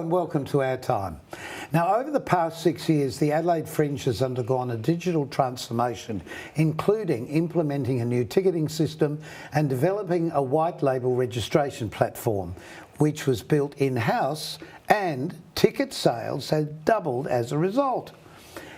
and welcome to Our Time. Now, over the past 6 years, the Adelaide Fringe has undergone a digital transformation, including implementing a new ticketing system and developing a white label registration platform, which was built in-house, and ticket sales have doubled as a result.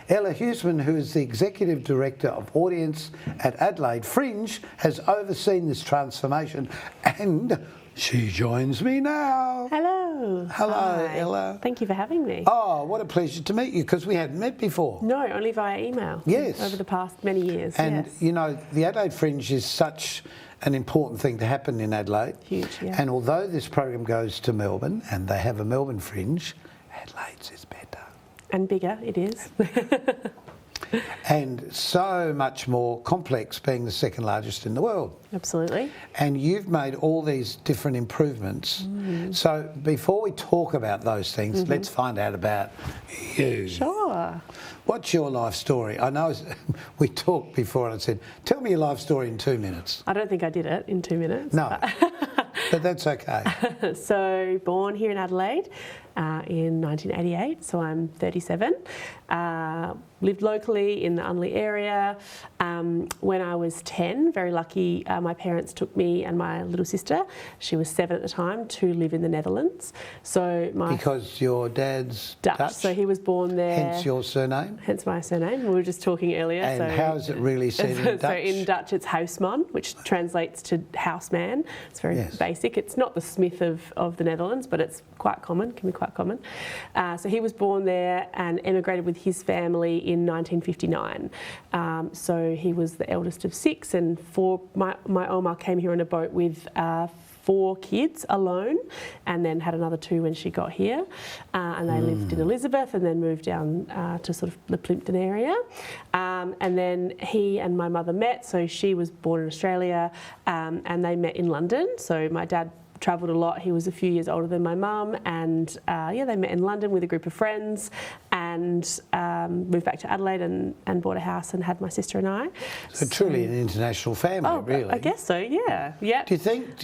Ella Huisman, who is the Executive Director of Audience at Adelaide Fringe, has overseen this transformation, and she joins me now. Hello. Hello, Hi. Ella. Thank you for having me. Oh, what a pleasure to meet you, because we hadn't met before. No, only via email. Yes. Over the past many years. And, yes. you know, the Adelaide Fringe is such an important thing to happen in Adelaide. Huge, yeah. And although this program goes to Melbourne, and they have a Melbourne Fringe, Adelaide's is better. And bigger, it is. And so much more complex, being the second largest in the world. Absolutely. And you've made all these different improvements. So before we talk about those things, let's find out about you. Sure. What's your life story? I know we talked before and I said, tell me your life story in 2 minutes. I don't think I did it in 2 minutes. No, but that's okay. So, born here in Adelaide in 1988, so I'm 37. Lived locally in the Unley area. When I was 10, very lucky, my parents took me and my little sister, she was 7 at the time, to live in the Netherlands. So Because your dad's Dutch, so he was born there. Hence your surname? Hence my surname. We were just talking earlier. And so, how is it really said in Dutch? So in Dutch it's Huisman, which translates to houseman. It's very basic. It's not the Smith of the Netherlands, but it's quite common, can be quite common. So he was born there and emigrated with his family in 1959. So he was the eldest of 6, and my Oma came here on a boat with 4 kids alone, and then had another 2 when she got here. And they lived in Elizabeth and then moved down to sort of the Plympton area. And then he and my mother met, so she was born in Australia, and they met in London. So my dad travelled a lot. He was a few years older than my mum, and they met in London with a group of friends, and moved back to Adelaide and bought a house and had my sister and I. So truly an international family, really. I guess so. Yeah. Yeah. Do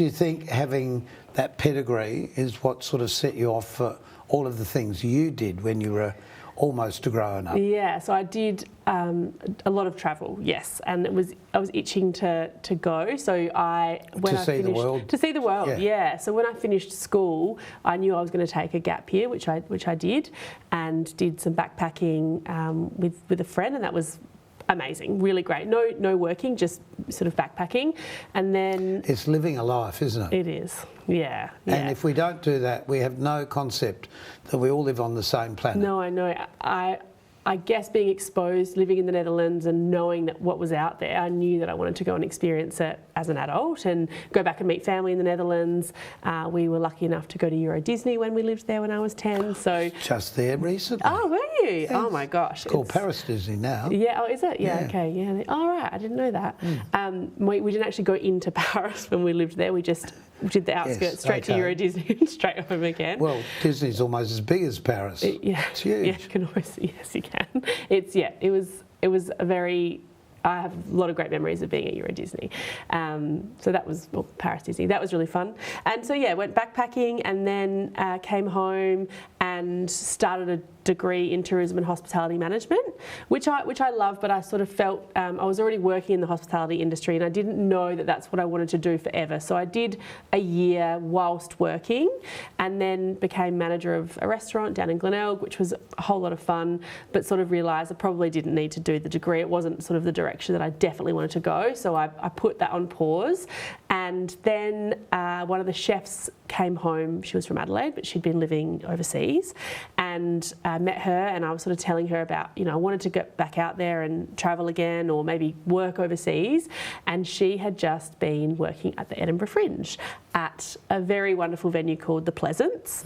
you think having that pedigree is what sort of set you off for all of the things you did when you were almost a grown up? Yeah, so I did a lot of travel, yes, and I was itching to go. So to see the world, yeah. So when I finished school, I knew I was going to take a gap year, which I did, and did some backpacking with a friend, and that was amazing, really great. No working, just sort of backpacking, and then it's living a life, isn't it? It is, yeah. And if we don't do that, we have no concept that we all live on the same planet. No, I know. I guess being exposed, living in the Netherlands and knowing that what was out there, I knew that I wanted to go and experience it as an adult and go back and meet family in the Netherlands. We were lucky enough to go to Euro Disney when we lived there when I was 10. So just there recently. Oh, were you? Yes. Oh my gosh. It's called Paris Disney now. Yeah, oh, is it? Yeah, okay. Yeah. Oh, right, I didn't know that. We didn't actually go into Paris when we lived there. We just did the outskirts straight to Euro Disney and straight home again. Well, Disney's almost as big as Paris. It's huge. Yeah, you can always, yes, you can. It was a very. I have a lot of great memories of being at Euro Disney. So that was Paris Disney. That was really fun. And so went backpacking and then came home and started a degree in tourism and hospitality management, which I love, but I sort of felt I was already working in the hospitality industry and I didn't know that that's what I wanted to do forever. So I did a year whilst working and then became manager of a restaurant down in Glenelg, which was a whole lot of fun, but sort of realised I probably didn't need to do the degree. It wasn't sort of the direction that I definitely wanted to go. So I put that on pause. And then one of the chefs came home. She was from Adelaide, but she'd been living overseas, and met her, and I was sort of telling her about, I wanted to get back out there and travel again or maybe work overseas. And she had just been working at the Edinburgh Fringe at a very wonderful venue called The Pleasance,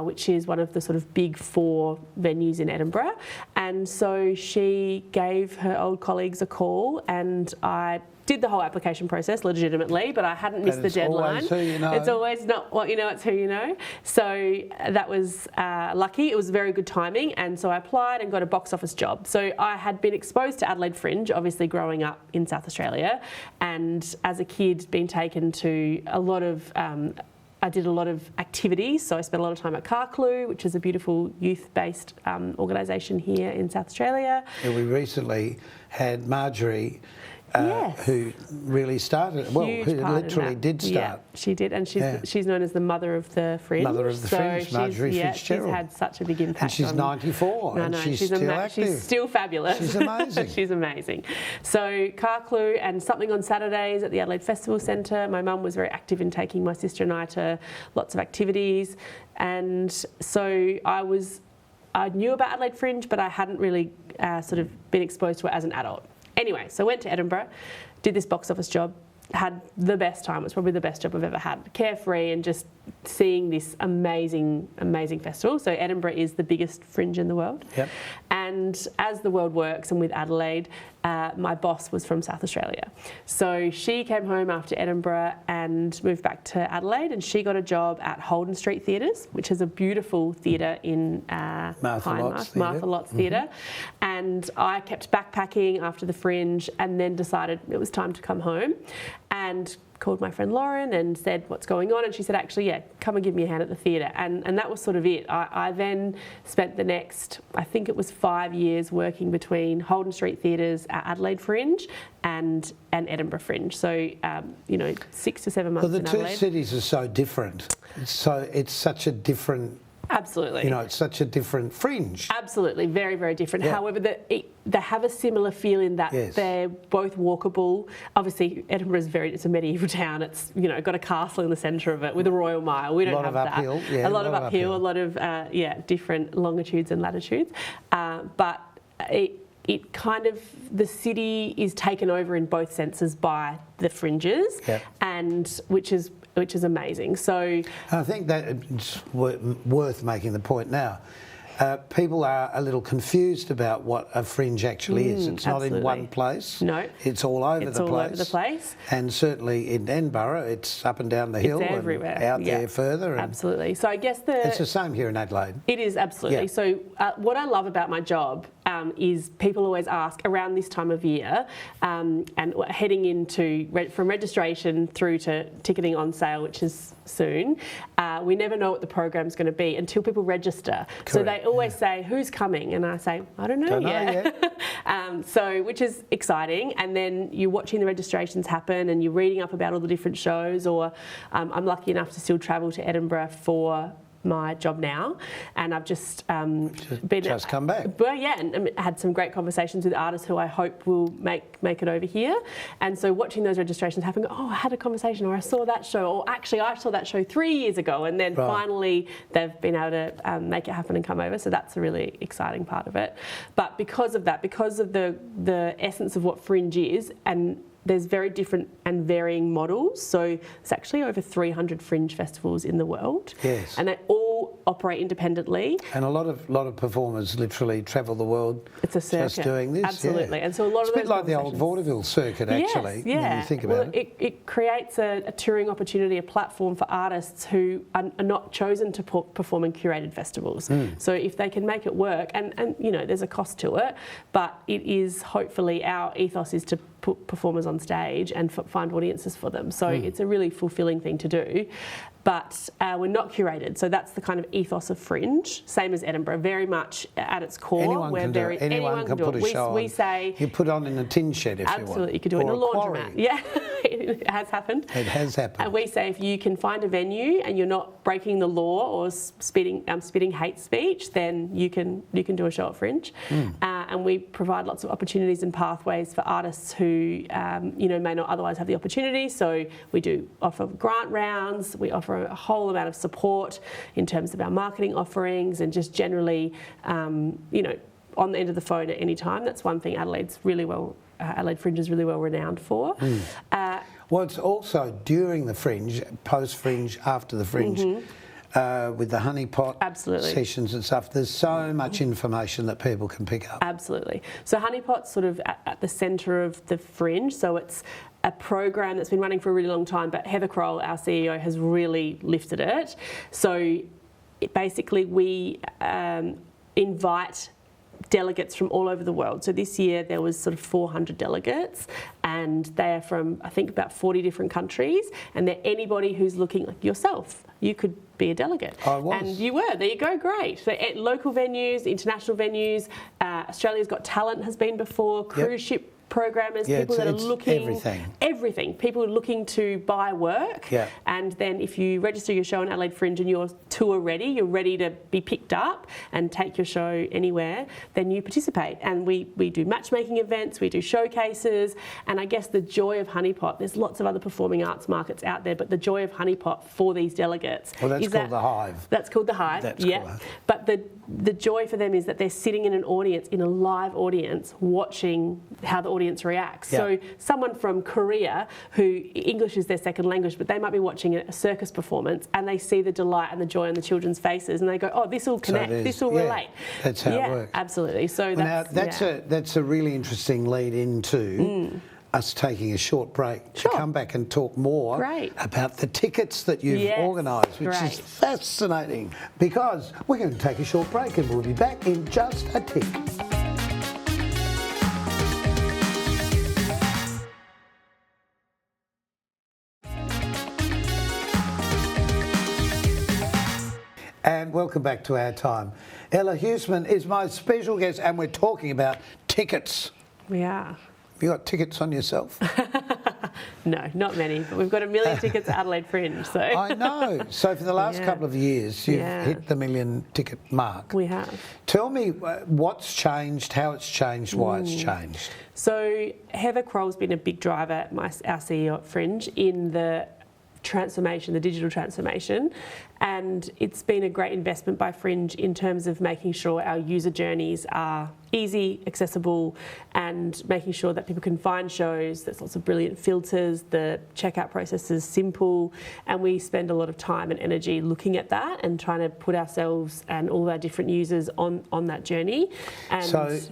which is one of the sort of big 4 venues in Edinburgh. And so she gave her old colleagues a call, and I did the whole application process legitimately, but I hadn't missed the deadline. Always who you know. It's always not what you know, it's who you know. So that was lucky. It was very good timing, and so I applied and got a box office job. So I had been exposed to Adelaide Fringe, obviously growing up in South Australia, and as a kid been taken to a lot of I did a lot of activities, so I spent a lot of time at Carclu, which is a beautiful youth-based organisation here in South Australia. Yeah, we recently had Marjorie, who really started, well, who literally did start. Yeah, she did, and she's known as the mother of the Fringe. Mother of the Fringe, Marjorie Fitzgerald. She's had such a big impact. And she's 94, and she's still active. She's still fabulous. She's amazing. She's amazing. So Carclu and something on Saturdays at the Adelaide Festival Centre. My mum was very active in taking my sister and I to lots of activities, and so I knew about Adelaide Fringe, but I hadn't really sort of been exposed to it as an adult. Anyway, so I went to Edinburgh, did this box office job, had the best time. It was probably the best job I've ever had. Carefree and just seeing this amazing, amazing festival. So Edinburgh is the biggest fringe in the world. Yep. And as the world works, and with Adelaide, my boss was from South Australia. So she came home after Edinburgh and moved back to Adelaide, and she got a job at Holden Street Theatres, which is a beautiful theatre in Martha Lott's Theatre. And I kept backpacking after the fringe and then decided it was time to come home, and called my friend Lauren and said, what's going on? And she said, actually, yeah, come and give me a hand at the theatre. And that was sort of it. I then spent the next, I think it was 5 years working between Holden Street Theatres, Adelaide Fringe and Edinburgh Fringe. So, 6 to 7 months in Adelaide. Well, the two cities are so different. So it's such a different... Absolutely. It's such a different fringe. Absolutely, very, very different. Yeah. However, they have a similar feel in that they're both walkable. Obviously, Edinburgh is it's a medieval town. It's, got a castle in the centre of it with a Royal Mile. We don't have that. Yeah, a lot of uphill, a lot of, different longitudes and latitudes. But it kind of, the city is taken over in both senses by the fringes, and which is amazing. So I think that it's worth making the point now. People are a little confused about what a fringe actually is. It's not in one place. No. It's all over the place. It's all over the place. And certainly in Edinburgh, it's up and down the hill. It's everywhere. And out there further. Absolutely. So I guess it's the same here in Adelaide. It is, absolutely. Yeah. So what I love about my job is people always ask around this time of year, and heading into from registration through to ticketing on sale, which is soon, we never know what the program's going to be until people register. Correct. So they always say, who's coming? And I say, I don't know yet. Which is exciting. And then you're watching the registrations happen and you're reading up about all the different shows, or I'm lucky enough to still travel to Edinburgh for my job now, and I've just come back. Well, yeah, and had some great conversations with artists who I hope will make it over here. And so watching those registrations happen, I had a conversation, or I saw that show, or actually I saw that show 3 years ago, and then finally they've been able to make it happen and come over. So that's a really exciting part of it. But because of that, because of the essence of what fringe is, and there's very different and varying models. So there's actually over 300 fringe festivals in the world. Yes. And they all operate independently. And a lot of performers literally travel the world. It's a circuit. Just doing this. Absolutely. Yeah. And so a lot it's of a bit like the old vaudeville circuit, actually, when you think about it. It creates a touring opportunity, a platform for artists who are not chosen to perform in curated festivals. So if they can make it work, and there's a cost to it, but it is, hopefully our ethos is to put performers on stage and find audiences for them. So it's a really fulfilling thing to do. But we're not curated, so that's the kind of ethos of fringe. Same as Edinburgh, very much at its core. Anyone can do it. Anyone can put a show on. We say you put on in a tin shed if you want. Absolutely, you could do it in a laundromat. Yeah, it has happened. It has happened. And we say if you can find a venue and you're not breaking the law or spitting hate speech, then you can do a show at Fringe. And we provide lots of opportunities and pathways for artists who may not otherwise have the opportunity. So we do offer grant rounds. We offer a whole amount of support in terms of our marketing offerings, and just generally, on the end of the phone at any time. That's one thing Adelaide Fringe is really well renowned for. Well, it's also during the Fringe, post-Fringe, after the Fringe, with the honeypot sessions and stuff. There's so much information that people can pick up. Absolutely. So honeypot's sort of at the centre of the Fringe. So it's a program that's been running for a really long time, but Heather Kroll, our CEO, has really lifted it. So basically we invite delegates from all over the world. So this year there was sort of 400 delegates, and they are from, I think, about 40 different countries, and they're anybody who's looking like yourself. You could be a delegate. I was. And you were. There you go. Great. So at local venues, international venues, Australia's Got Talent has been before, cruise ship programmers, people that are looking... Everything. People looking to buy work. Yeah. And then if you register your show on Adelaide Fringe and you're tour ready, you're ready to be picked up and take your show anywhere, then you participate. And we do matchmaking events, we do showcases, and I guess the joy of Honeypot, there's lots of other performing arts markets out there, but the joy of Honeypot for these delegates... Well, that's called the Hive. That's called the Hive, That's called But the joy for them is that they're sitting in an audience, in a live audience, watching how the audience reacts. Yeah. So someone from Korea, who English is their second language, but they might be watching a circus performance and they see the delight and the joy on the children's faces and they go, oh, this will connect, this will relate. That's how it works. Absolutely. So that's a really interesting lead into us taking a short break to come back and talk more about the tickets that you've organised, which is fascinating, because we're going to take a short break and we'll be back in just a tick. And welcome back to Our Time. Ella Huisman is my special guest, and we're talking about tickets. We are. Have you got tickets on yourself? No, not many, but we've got 1 million tickets at Adelaide Fringe. So I know. So for the last couple of years, you've hit the 1 million ticket mark. We have. Tell me what's changed, how it's changed, why it's changed. So Heather Kroll's been a big driver, our CEO at Fringe, in the transformation, the digital transformation, and it's been a great investment by Fringe in terms of making sure our user journeys are easy, accessible, and making sure that people can find shows. There's lots of brilliant filters, the checkout process is simple, and we spend a lot of time and energy looking at that and trying to put ourselves and all of our different users on that journey. And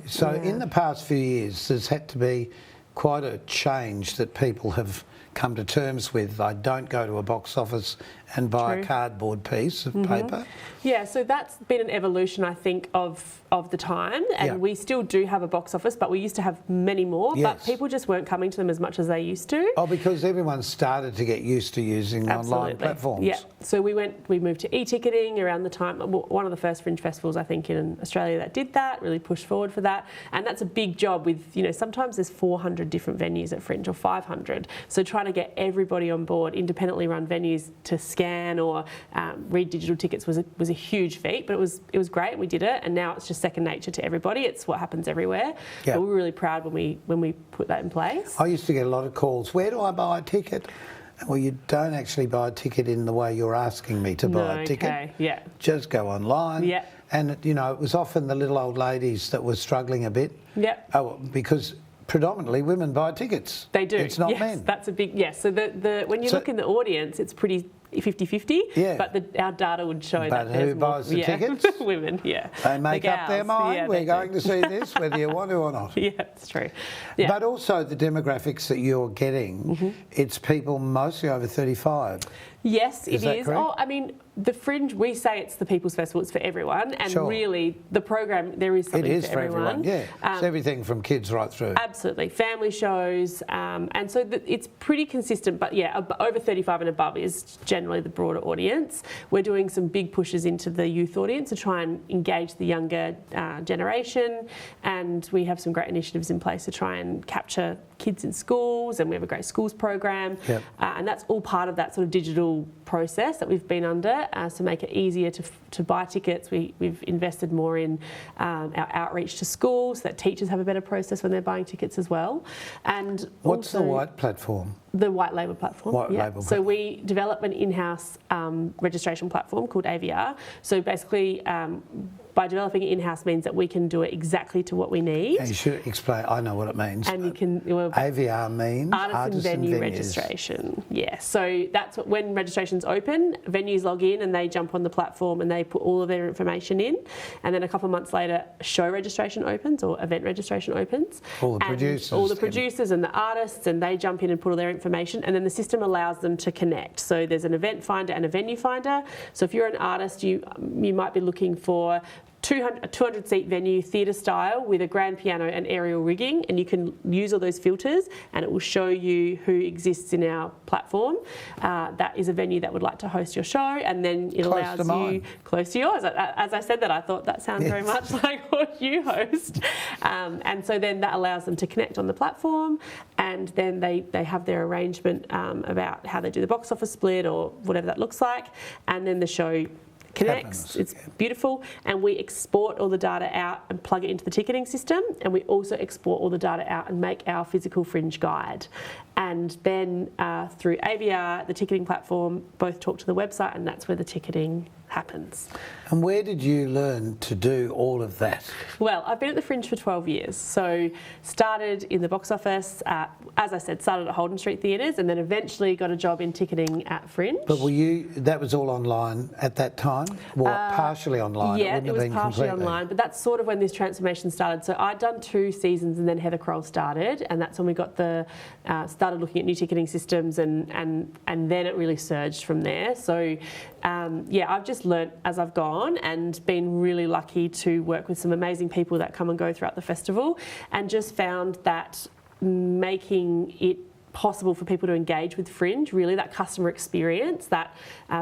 so in the past few years, there's had to be quite a change that people have come to terms with. I don't go to a box office and buy a cardboard piece of paper. Yeah, so that's been an evolution, I think, of the time, and we still do have a box office, but we used to have many more, but people just weren't coming to them as much as they used to. Oh, because everyone started to get used to using online platforms. Yeah, so we moved to e-ticketing around the time, one of the first Fringe festivals, I think, in Australia that did that, really pushed forward for that, and that's a big job with, sometimes there's 400 different venues at Fringe or 500, so trying to get everybody on board, independently run venues to scan or read digital tickets was a huge feat, but it was great. We did it, and now it's just second nature to everybody. It's what happens everywhere. Yeah. So we're really proud when we put that in place. I used to get a lot of calls. Where do I buy a ticket? Well, you don't actually buy a ticket in the way you're asking me to buy a ticket. Okay. Yeah. Just go online. Yeah. And it was often the little old ladies that were struggling a bit. Yeah. Because predominantly women buy tickets. They do. It's not men. That's a big So when you look in the audience, it's pretty 50-50. Yeah. But our data would show that But who buys the tickets? Women. Yeah. They make up their mind. Yeah, we're going to see this, whether you want to or not. Yeah, it's true. Yeah. But also the demographics that you're getting, it's people mostly over 35. Yes, it is. Correct? Oh, I mean, the Fringe, we say it's the People's Festival, it's for everyone, and really the program, there is something for everyone. Yeah, it's everything from kids right through. Absolutely, family shows, and so it's pretty consistent, but over 35 and above is generally the broader audience. We're doing some big pushes into the youth audience to try and engage the younger generation, and we have some great initiatives in place to try and capture kids in schools, and we have a great schools program, and that's all part of that sort of digital process that we've been under to make it easier to buy tickets. We've invested more in our outreach to schools so that teachers have a better process when they're buying tickets as well. And what's the white platform? The white label platform. So we develop an in-house registration platform called AVR. So basically, by developing it in-house means that we can do it exactly to what we need. And you should explain. I know what it means. And you can AVR means artist and venue registration. Yeah. So that's when registrations open, venues log in and they jump on the platform and they put all of their information in, and then a couple of months later, show registration opens or event registration opens. All the producers and the artists, and they jump in and put all their information, and then the system allows them to connect. So there's an event finder and a venue finder. So if you're an artist, you might be looking for a 200-seat venue, theatre style, with a grand piano and aerial rigging, and you can use all those filters and it will show you who exists in our platform. That is a venue that would like to host your show, and then it allows you close to yours. As I said that, I thought that sounds very much like what you host. And so then that allows them to connect on the platform, and then they have their arrangement about how they do the box office split or whatever that looks like, and then the show connects. It's beautiful, and we export all the data out and plug it into the ticketing system, and we also export all the data out and make our physical fringe guide. And then through AVR, the ticketing platform, both talk to the website, and that's where the ticketing happens. And where did you learn to do all of that? Well, I've been at the Fringe for 12 years. So started in the box office, as I said, started at Holden Street Theatres, and then eventually got a job in ticketing at Fringe. But that was all online at that time? Well, partially online? Yeah, it was partially online, but that's sort of when this transformation started. So I'd done 2 seasons, and then Heather Kroll started, and that's when we got started looking at new ticketing systems, and then it really surged from there. So I've just learnt as I've gone, and been really lucky to work with some amazing people that come and go throughout the festival, and just found that making it possible for people to engage with Fringe, really that customer experience, that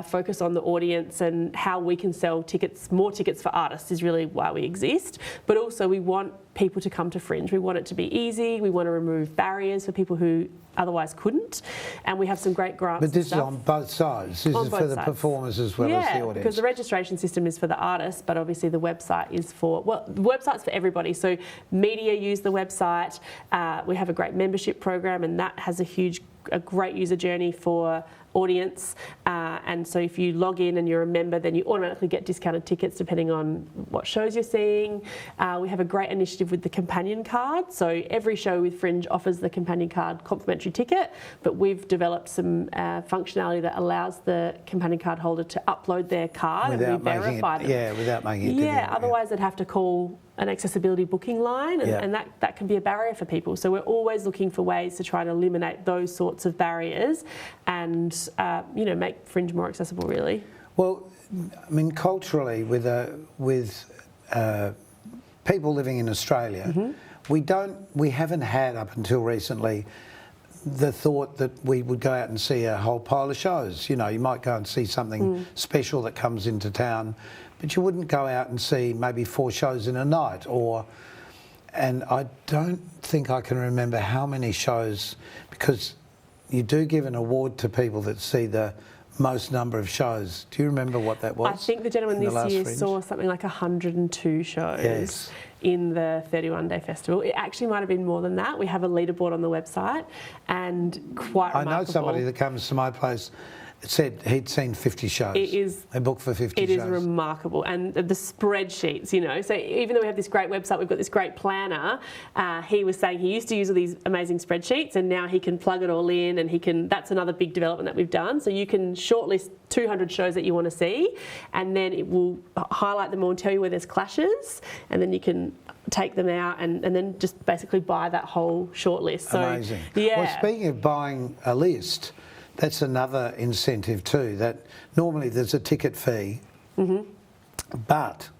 focus on the audience and how we can sell more tickets for artists is really why we exist. But also we want people to come to Fringe. We want it to be easy. We want to remove barriers for people who otherwise couldn't. And we have some great grants. But this is on both sides. This is for the performers as well as the audience. Because the registration system is for the artists, but obviously the website is the website's for everybody. So media use the website. We have a great membership program, and that has a great user journey for audience, and so if you log in and you're a member, then you automatically get discounted tickets depending on what shows you're seeing. We have a great initiative with the companion card, so every show with Fringe offers the companion card complimentary ticket, but we've developed some functionality that allows the companion card holder to upload their card and we verify them. Yeah, without making it difficult. Otherwise they'd have to call an accessibility booking line, and that can be a barrier for people. So we're always looking for ways to try and eliminate those sorts of barriers and make Fringe more accessible, really. Well, I mean, culturally, with people living in Australia, we haven't had up until recently the thought that we would go out and see a whole pile of shows. You might go and see something special that comes into town, but you wouldn't go out and see maybe 4 shows in a night, and I don't think I can remember how many shows, because you do give an award to people that see the most number of shows. Do you remember what that was? I think the gentleman this year saw something like 102 shows in the 31-day festival. It actually might have been more than that. We have a leaderboard on the website, and quite remarkable. I know somebody that comes to my place said he'd seen 50 shows. They booked for 50 shows. It is remarkable. And the spreadsheets, so even though we have this great website, we've got this great planner, he was saying he used to use all these amazing spreadsheets, and now he can plug it all in, and that's another big development that we've done. So you can shortlist 200 shows that you want to see, and then it will highlight them all and tell you where there's clashes, and then you can take them out and then just basically buy that whole shortlist. So, amazing. Yeah. Well, speaking of buying a list, that's another incentive too, that normally there's a ticket fee, but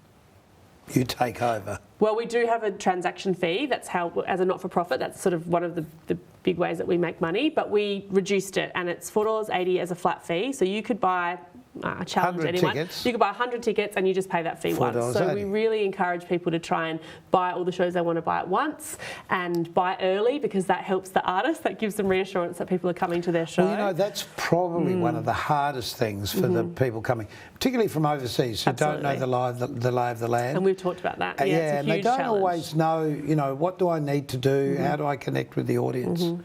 you take over. Well, we do have a transaction fee. That's how, as a not-for-profit, that's sort of one of the big ways that we make money, but we reduced it, and it's $4.80 as a flat fee. So you could buy, I challenge anyone, tickets. You could buy 100 tickets and you just pay that fee once. So we really encourage people to try and buy all the shows they want to buy at once, and buy early, because that helps the artist. That gives them reassurance that people are coming to their show. Well, that's probably one of the hardest things for the people coming, particularly from overseas, who don't know the lay of the land. And we've talked about that. It's a and they don't always know, what do I need to do? How do I connect with the audience?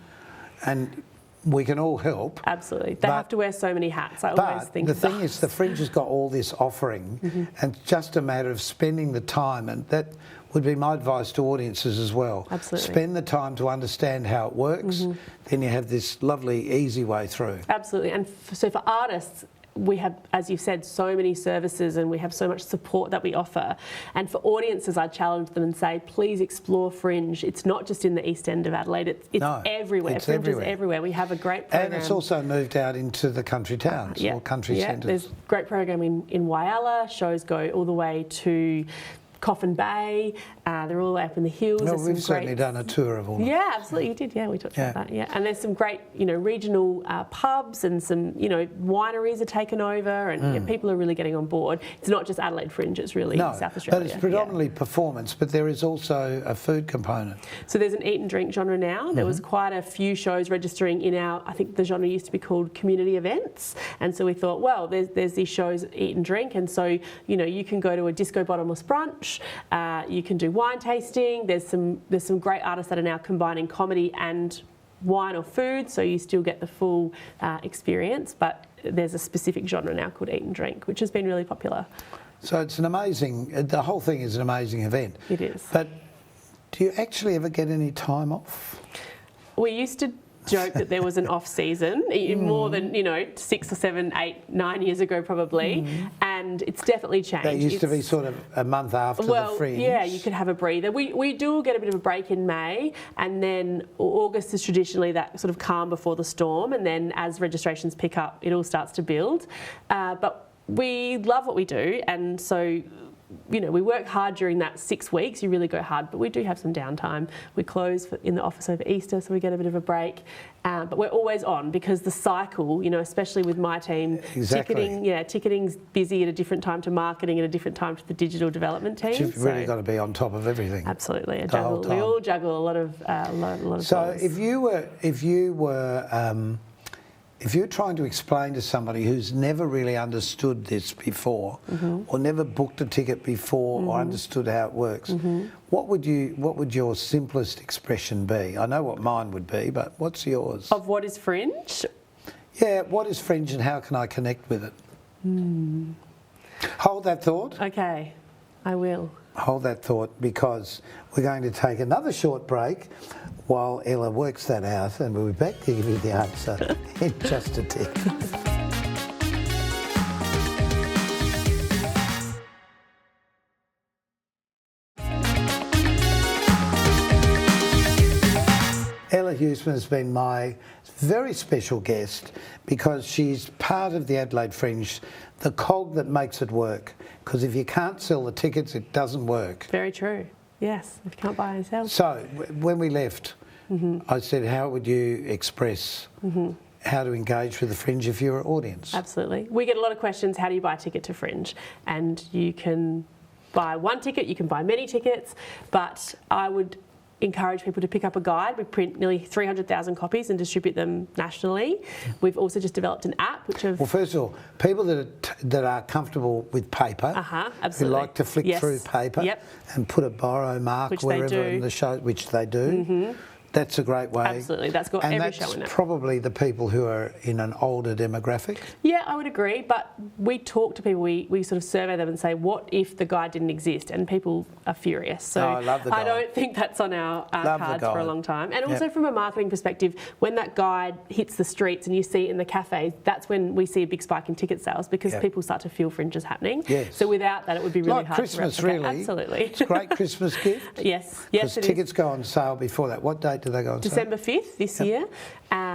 And we can all help. Absolutely. They have to wear so many hats. I always think the thing is, the Fringe has got all this offering, and it's just a matter of spending the time, and that would be my advice to audiences as well. Absolutely. Spend the time to understand how it works, then you have this lovely, easy way through. Absolutely. And so for artists, we have, as you've said, so many services, and we have so much support that we offer. And for audiences, I challenge them and say, please explore Fringe. It's not just in the East End of Adelaide, it's everywhere. Fringe is everywhere. We have a great program. And it's also moved out into the country towns or country centres. There's great program in Whyalla. Shows go all the way to Coffin Bay. They're all up in the hills. Well, There's we've some certainly done a tour of all of them. Yeah, absolutely, you did. Yeah, we talked about that. Yeah, and there's some great, regional pubs and some, wineries are taken over, and people are really getting on board. It's not just Adelaide Fringe; it's really South Australia. But it's predominantly performance, but there is also a food component. So there's an eat and drink genre now. There was quite a few shows registering in our, I think the genre used to be called community events, and so we thought, well, there's these shows, eat and drink, and so you can go to a disco bottomless brunch, you can do wine tasting. There's some great artists that are now combining comedy and wine or food, so you still get the full experience, but there's a specific genre now called eat and drink, which has been really popular. So it's the whole thing is an amazing event. It is. But do you actually ever get any time off? We used to joke that there was an off season more than 6 or 7, 8, 9 years ago probably, and it's definitely changed. That used to be sort of a month after the Fringe. Yeah, you could have a breather. We do get a bit of a break in May, and then August is traditionally that sort of calm before the storm, and then as registrations pick up, it all starts to build. But we love what we do, and so we work hard during that 6 weeks. You really go hard, but we do have some downtime. We close in the office over Easter, so we get a bit of a break. But we're always on because the cycle, especially with my team, ticketing's busy at a different time to marketing, at a different time to the digital development team. You've really got to be on top of everything. Absolutely, we all juggle a lot of. So balls. if you're trying to explain to somebody who's never really understood this before, or never booked a ticket before, or understood how it works, what would your simplest expression be? I know what mine would be, but what's yours? Of what is Fringe? Yeah, what is Fringe and how can I connect with it? Hold that thought. Okay, I will. Hold that thought, because we're going to take another short break while Ella works that out, and we'll be back to give you the answer in just a tick. Ella Huisman has been my very special guest because she's part of the Adelaide Fringe, the cog that makes it work. Because if you can't sell the tickets, it doesn't work. Very true. Yes, if you can't buy and sell. So when we left, I said, how would you express how to engage with the Fringe if you're an audience? Absolutely. We get a lot of questions, how do you buy a ticket to Fringe? And you can buy one ticket, you can buy many tickets, but I would encourage people to pick up a guide. We print nearly 300,000 copies and distribute them nationally. We've also just developed an app which Well, first of all, people that are comfortable with paper, who absolutely. like to flick through paper and put a borrow mark wherever in the show, which they do. That's a great way. Absolutely, that's got every show in it. And that's probably the people who are in an older demographic. Yeah, I would agree, but we talk to people, we sort of survey them and say, what if the guide didn't exist? And people are furious. So I love the guide. I don't think that's on our cards for a long time. And also from a marketing perspective, when that guide hits the streets and you see it in the cafes, that's when we see a big spike in ticket sales because people start to feel Fringes happening. Yes. So without that, it would be really like hard Christmas, to replicate. really. Absolutely. It's a great Christmas gift. Yes. Because tickets go on sale before that. What date do they go on sale? December 5th this year,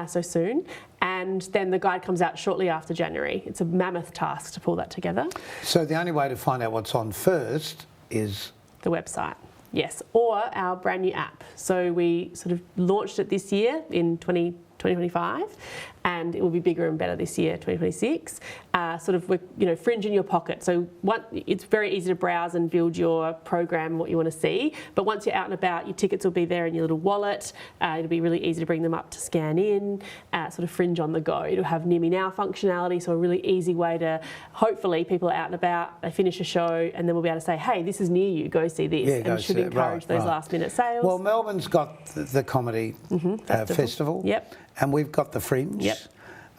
so soon. And then the guide comes out shortly after January. It's a mammoth task to pull that together. So the only way to find out what's on first is the website. Yes, or our brand new app. So we sort of launched it this year in 2025, and it will be bigger and better this year, 2026. Fringe in your pocket. So it's very easy to browse and build your program, what you want to see. But once you're out and about, your tickets will be there in your little wallet. It'll be really easy to bring them up to scan in. Sort of Fringe on the go. It'll have Near Me Now functionality, so a really easy way to, hopefully, people are out and about, they finish a show, and then we'll be able to say, hey, this is near you, go see this. Yeah, and should encourage those last minute sales. Well, Melbourne's got the comedy festival. Yep. And we've got the Fringe. Yep.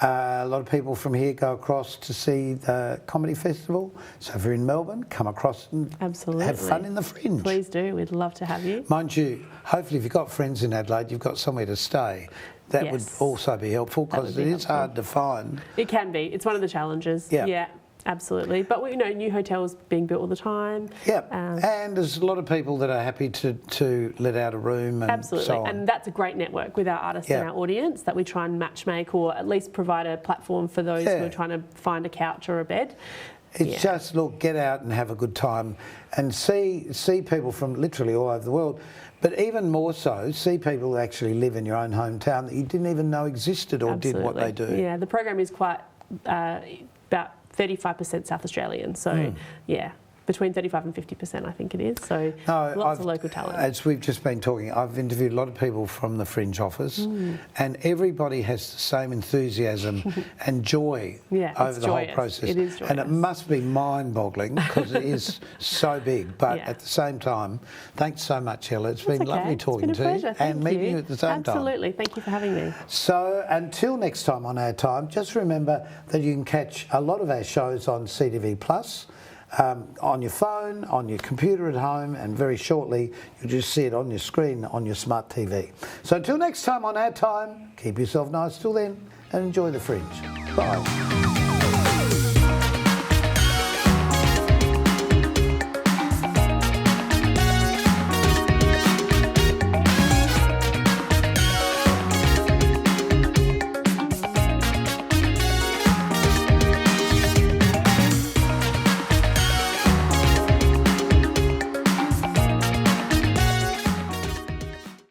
A lot of people from here go across to see the comedy festival. So if you're in Melbourne, come across and have fun in the Fringe. Please do. We'd love to have you. Mind you, hopefully if you've got friends in Adelaide, you've got somewhere to stay. That would also be helpful because it is hard to find. It can be. It's one of the challenges. Yeah. Absolutely, but we know new hotels being built all the time. Yeah, and there's a lot of people that are happy to let out a room and so on. And that's a great network with our artists and our audience that we try and match make or at least provide a platform for those who are trying to find a couch or a bed. It's just, look, get out and have a good time and see people from literally all over the world. But even more so, see people who actually live in your own hometown that you didn't even know existed or did what they do. Yeah, the program is quite about 35% South Australian. So, yeah, between 35 and 50%, I think it is. So lots of local talent. As we've just been talking, I've interviewed a lot of people from the Fringe office, and everybody has the same enthusiasm and joy over the whole process. It is joyous. And it must be mind-boggling because it is so big. But at the same time, thanks so much, Ella. It's been lovely talking to you and meeting you at the same time. Absolutely. Thank you for having me. So until next time on Our Time, just remember that you can catch a lot of our shows on CTV Plus. On your phone, on your computer at home, and very shortly you'll just see it on your screen on your smart TV. So until next time on Our Time, keep yourself nice till then and enjoy the Fringe. Bye.